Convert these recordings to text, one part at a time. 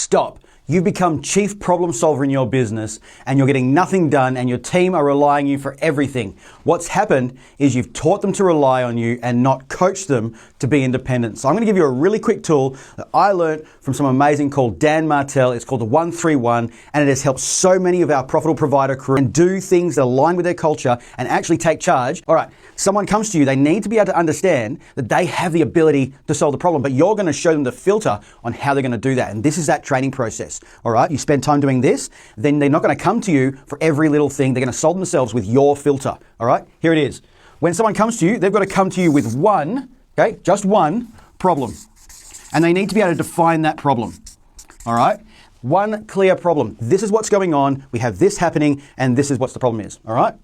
stop. You've become chief problem solver in your business and you're getting nothing done and your team are relying on you for everything. What's happened is you've taught them to rely on you and not coached them to be independent. So I'm going to give you a really quick tool that I learned from someone amazing called Dan Martell. It's called the 131 and it has helped so many of our profitable provider crew and do things that align with their culture and actually take charge. All right, someone comes to you, they need to be able to understand that they have the ability to solve the problem, but you're going to show them the filter on how they're going to do that. And this is that training process. All right, you spend time doing this, then they're not going to come to you for every little thing. They're going to solve themselves with your filter. All right, here it is. When someone comes to you, they've got to come to you with one, okay, just one problem. And they need to be able to define that problem. All right, one clear problem. This is what's going on. We have this happening and this is what the problem is. All right.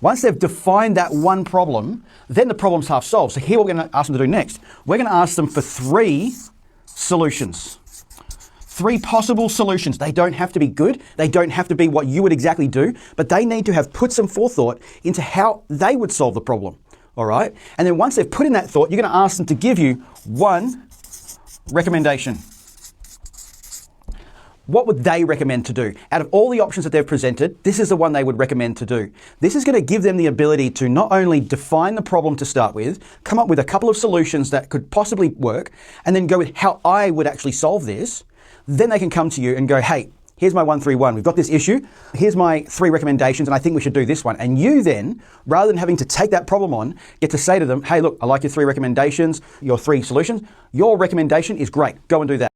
Once they've defined that one problem, then the problem's half solved. So here what we're going to ask them to do next. We're going to ask them for 3 solutions. 3 possible solutions. They don't have to be good. They don't have to be what you would exactly do, but they need to have put some forethought into how they would solve the problem. All right. And then once they've put in that thought, you're going to ask them to give you one recommendation. What would they recommend to do? Out of all the options that they've presented, this is the one they would recommend to do. This is going to give them the ability to not only define the problem to start with, come up with a couple of solutions that could possibly work, and then go with how I would actually solve this. Then they can come to you and go, hey, here's my 131. We've got this issue. Here's my 3 recommendations, and I think we should do this one. And you then, rather than having to take that problem on, get to say to them, hey, look, I like your 3 recommendations, your 3 solutions. Your recommendation is great. Go and do that.